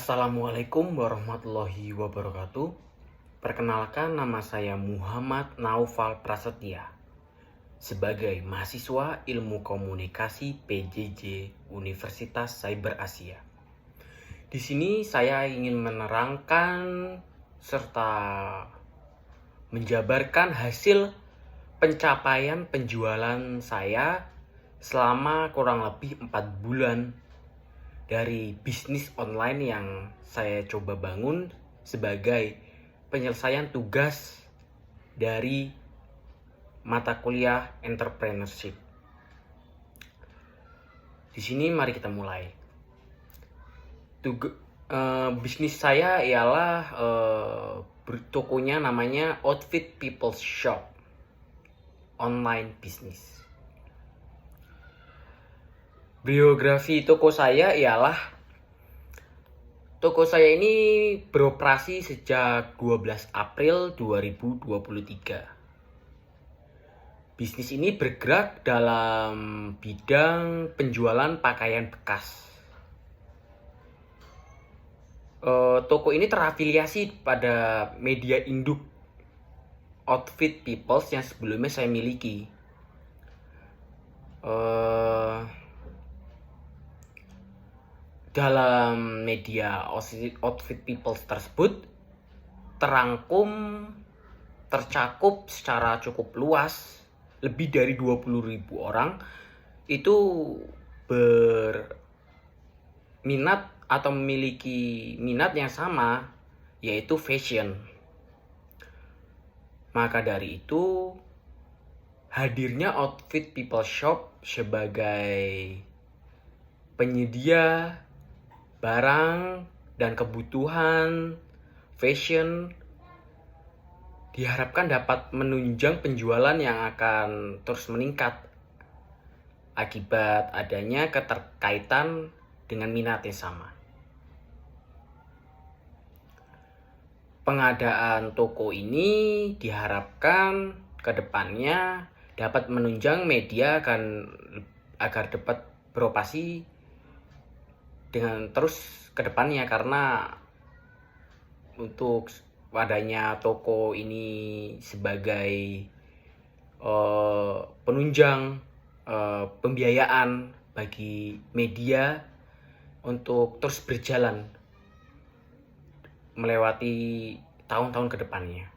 Assalamualaikum warahmatullahi wabarakatuh. Perkenalkan, nama saya Muhammad Naufal Prasetya sebagai mahasiswa Ilmu Komunikasi PJJ Universitas Cyber Asia. Di sini saya ingin menerangkan serta menjabarkan hasil pencapaian penjualan saya selama kurang lebih 4 bulan dari bisnis online yang saya coba bangun sebagai penyelesaian tugas dari mata kuliah entrepreneurship. Di sini mari kita mulai. Bisnis saya ialah tokonya namanya Outfit People's Shop, online bisnis. Biografi toko saya ialah toko saya ini beroperasi sejak 12 April 2023. Bisnis ini bergerak dalam bidang penjualan pakaian bekas. Toko ini terafiliasi pada media induk Outfit Peoples yang sebelumnya saya miliki. Dalam media Outfit Peoples tersebut tercakup secara cukup luas, lebih dari 20.000 orang itu berminat atau memiliki minat yang sama, yaitu fashion. Maka dari itu, hadirnya Outfit People's Shop sebagai penyedia barang dan kebutuhan fashion diharapkan dapat menunjang penjualan yang akan terus meningkat akibat adanya keterkaitan dengan minat yang sama. Pengadaan toko ini diharapkan ke depannya dapat menunjang media agar dapat beroperasi dengan terus ke depannya, karena untuk adanya toko ini sebagai penunjang pembiayaan bagi media untuk terus berjalan melewati tahun-tahun ke depannya.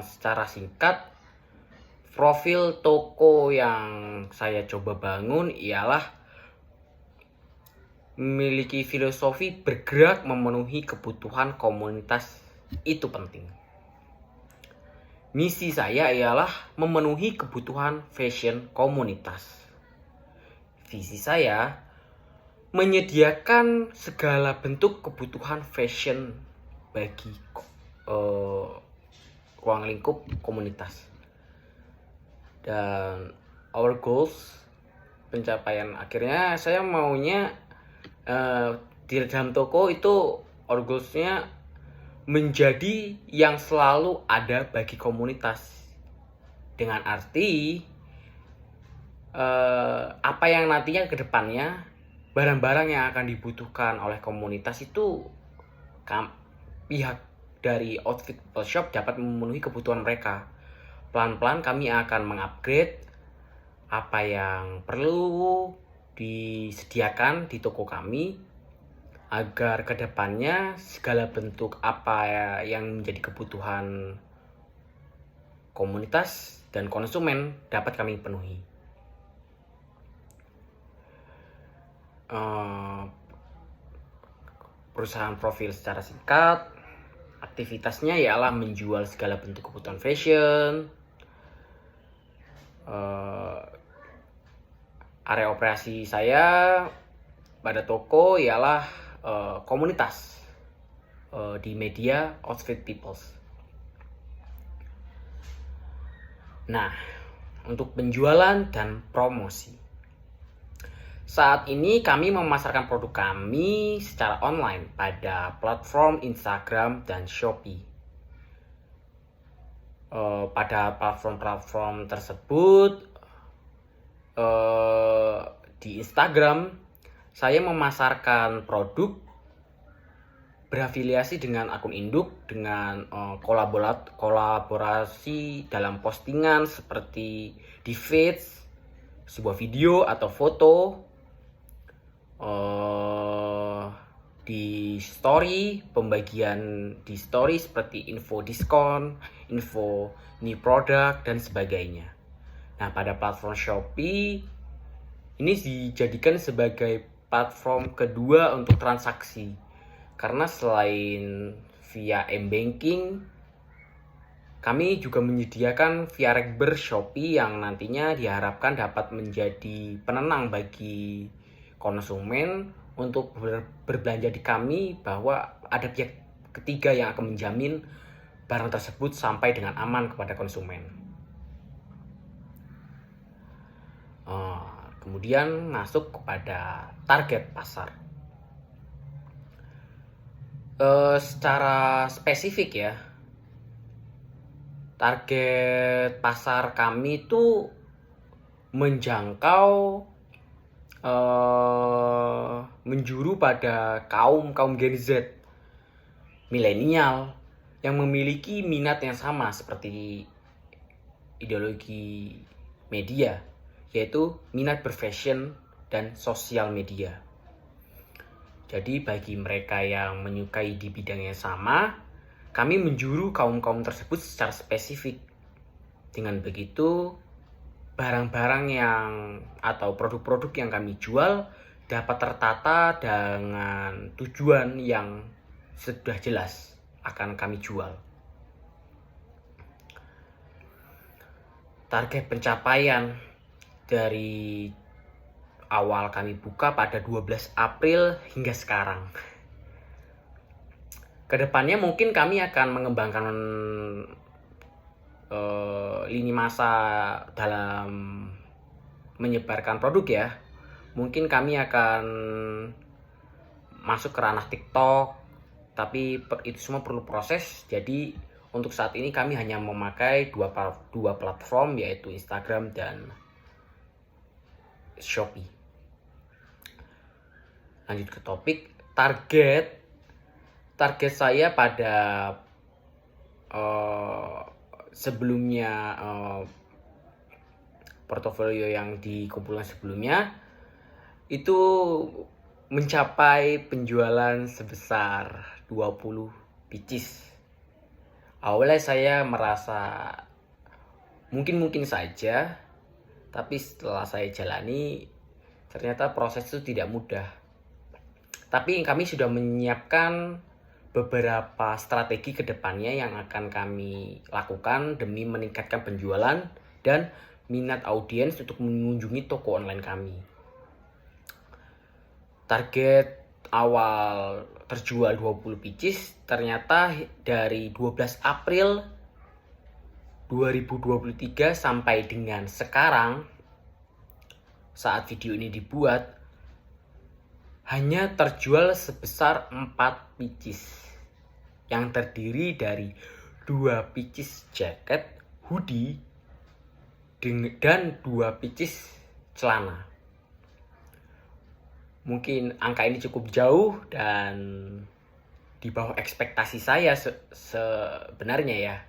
Secara singkat, profil toko yang saya coba bangun ialah memiliki filosofi bergerak memenuhi kebutuhan komunitas. Itu penting. Misi saya ialah memenuhi kebutuhan fashion komunitas. Visi saya menyediakan segala bentuk kebutuhan fashion bagi ruang lingkup komunitas. Dan our goals, pencapaian akhirnya saya maunya di dalam toko itu our goalsnya menjadi yang selalu ada bagi komunitas, dengan arti apa yang nantinya ke depannya barang-barang yang akan dibutuhkan oleh komunitas itu pihak dari Outfit People's Shop dapat memenuhi kebutuhan mereka. Pelan-pelan kami akan mengupgrade apa yang perlu disediakan di toko kami agar kedepannya segala bentuk apa yang menjadi kebutuhan komunitas dan konsumen dapat kami penuhi. Perusahaan profil secara singkat, aktivitasnya ialah menjual segala bentuk kebutuhan fashion. Area operasi saya pada toko ialah komunitas di media Outfit Peoples. Nah, untuk penjualan dan promosi, saat ini kami memasarkan produk kami secara online pada platform Instagram dan Shopee. Pada platform-platform tersebut, di Instagram saya memasarkan produk berafiliasi dengan akun induk, dengan kolaborasi dalam postingan seperti di feed, sebuah video atau foto, di story, pembagian di story seperti info diskon, info new product, dan sebagainya. Nah, pada platform Shopee ini dijadikan sebagai platform kedua untuk transaksi. Karena selain via m-banking, kami juga menyediakan via Rekber Shopee yang nantinya diharapkan dapat menjadi penenang bagi konsumen untuk berbelanja di kami, bahwa ada pihak ketiga yang akan menjamin barang tersebut sampai dengan aman kepada konsumen. Kemudian masuk kepada target pasar. Secara spesifik ya, target pasar kami itu menjangkau menjuru pada kaum Gen Z, milenial, yang memiliki minat yang sama seperti ideologi media, yaitu minat berfashion dan sosial media. Jadi bagi mereka yang menyukai di bidang yang sama, kami menjuru kaum-kaum tersebut secara spesifik. Dengan begitu, barang-barang yang atau produk-produk yang kami jual dapat tertata dengan tujuan yang sudah jelas akan kami jual. Target pencapaian dari awal kami buka pada 12 April hingga sekarang. Kedepannya mungkin kami akan mengembangkan lini masa dalam menyebarkan produk ya. Mungkin kami akan masuk ke ranah TikTok, tapi itu semua perlu proses. Jadi untuk saat ini kami hanya memakai dua platform, yaitu Instagram dan Shopee. Lanjut ke topik target saya pada sebelumnya, portofolio yang dikumpulkan sebelumnya itu mencapai penjualan sebesar 20 pieces. Awalnya saya merasa mungkin saja, tapi setelah saya jalani ternyata proses itu tidak mudah. Tapi kami sudah menyiapkan beberapa strategi ke depannya yang akan kami lakukan demi meningkatkan penjualan dan minat audiens untuk mengunjungi toko online kami. Target awal terjual 20 pieces, ternyata dari 12 April 2023 sampai dengan sekarang saat video ini dibuat hanya terjual sebesar 4 pieces yang terdiri dari 2 pieces jaket, hoodie, dan 2 pieces celana. Mungkin angka ini cukup jauh dan di bawah ekspektasi saya sebenarnya ya.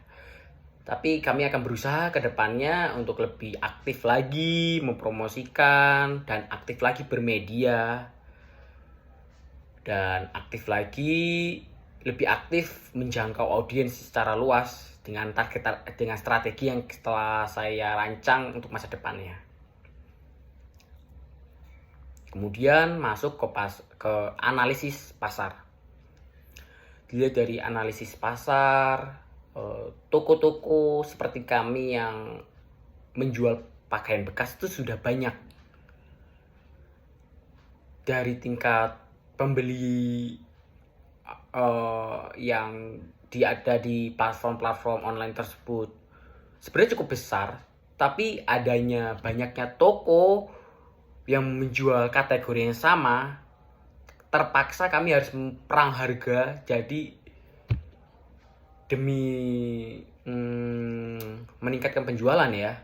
Tapi kami akan berusaha ke depannya untuk lebih aktif lagi mempromosikan dan aktif lagi bermedia. Dan lebih aktif menjangkau audiens secara luas dengan strategi yang setelah saya rancang untuk masa depannya. Kemudian masuk ke analisis pasar. Dilihat dari analisis pasar, toko-toko seperti kami yang menjual pakaian bekas itu sudah banyak. Dari tingkat pembeli yang ada di platform-platform online tersebut sebenarnya cukup besar, tapi adanya banyaknya toko yang menjual kategori yang sama, terpaksa kami harus perang harga. Jadi demi meningkatkan penjualan ya,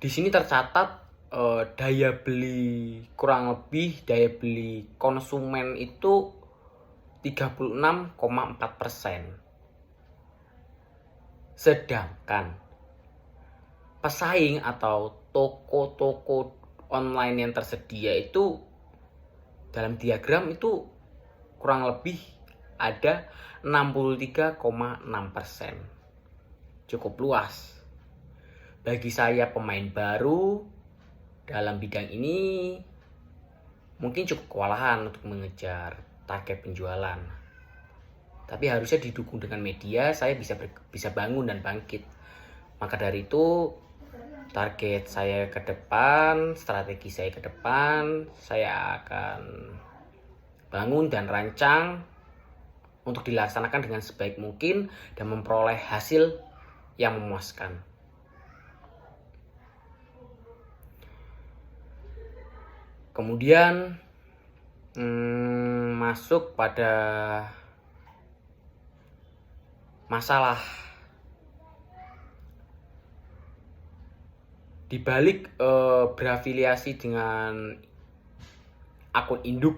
di sini tercatat daya beli konsumen itu 36,4%. Sedangkan pesaing atau toko-toko online yang tersedia itu dalam diagram itu kurang lebih ada 63,6%. Cukup luas. Bagi saya pemain baru dalam bidang ini mungkin cukup kewalahan untuk mengejar target penjualan. Tapi harusnya didukung dengan media, saya bisa bangun dan bangkit. Maka dari itu, target saya ke depan, strategi saya ke depan, saya akan bangun dan rancang untuk dilaksanakan dengan sebaik mungkin dan memperoleh hasil yang memuaskan. Kemudian masuk pada masalah dibalik berafiliasi dengan akun induk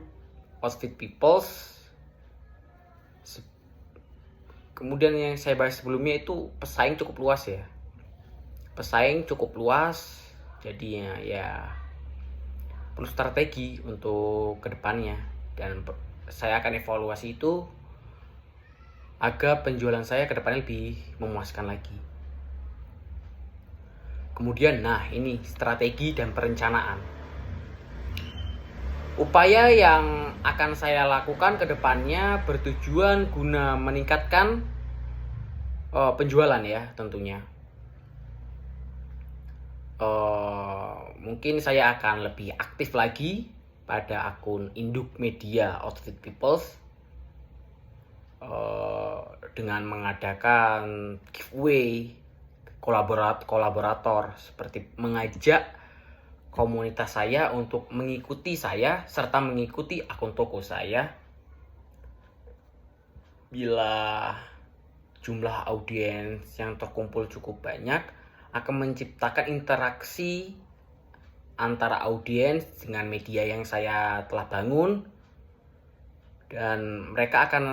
Outfit Peoples. Kemudian yang saya bahas sebelumnya itu pesaing cukup luas ya. Jadinya ya perlu strategi untuk kedepannya, dan saya akan evaluasi itu agar penjualan saya kedepannya lebih memuaskan lagi. Kemudian, ini strategi dan perencanaan. Upaya yang akan saya lakukan ke depannya bertujuan guna meningkatkan penjualan ya tentunya. Mungkin saya akan lebih aktif lagi pada akun induk media Outfit Peoples dengan mengadakan giveaway kolaborator, seperti mengajak komunitas saya untuk mengikuti saya serta mengikuti akun toko saya. Bila jumlah audiens yang terkumpul cukup banyak, akan menciptakan interaksi antara audiens dengan media yang saya telah bangun, dan mereka akan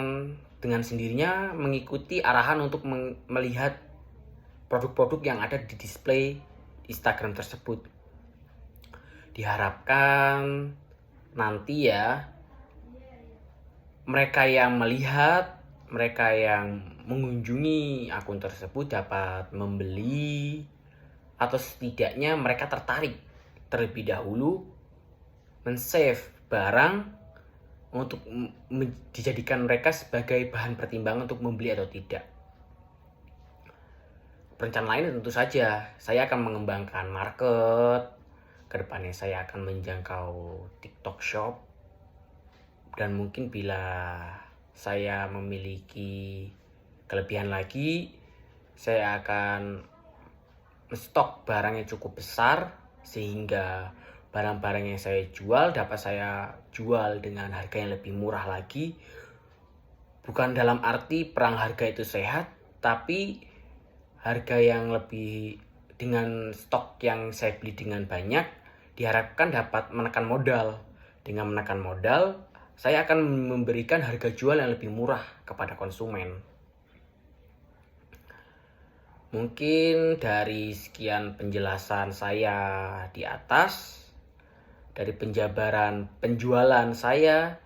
dengan sendirinya mengikuti arahan untuk melihat produk-produk yang ada di display Instagram tersebut. Diharapkan nanti ya mereka yang melihat, mereka yang mengunjungi akun tersebut dapat membeli, atau setidaknya mereka tertarik terlebih dahulu men-save barang untuk dijadikan mereka sebagai bahan pertimbangan untuk membeli atau tidak. Perencanaan lain tentu saja saya akan mengembangkan market. Kedepannya saya akan menjangkau TikTok Shop, dan mungkin bila saya memiliki kelebihan lagi, saya akan stok barang yang cukup besar sehingga barang-barang yang saya jual dapat saya jual dengan harga yang lebih murah lagi. Bukan dalam arti perang harga itu sehat, tapi harga yang lebih, dengan stok yang saya beli dengan banyak, diharapkan dapat menekan modal. Dengan menekan modal, saya akan memberikan harga jual yang lebih murah kepada konsumen. Mungkin dari sekian penjelasan saya di atas, dari penjabaran penjualan saya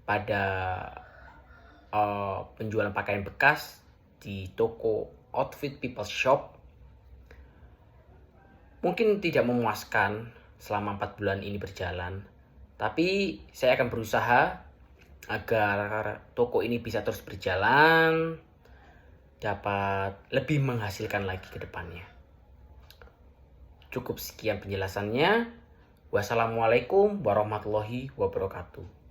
pada penjualan pakaian bekas di toko Outfit Peoples Shop, mungkin tidak memuaskan selama 4 bulan ini berjalan, tapi saya akan berusaha agar toko ini bisa terus berjalan, dapat lebih menghasilkan lagi ke depannya. Cukup sekian penjelasannya. Wassalamualaikum warahmatullahi wabarakatuh.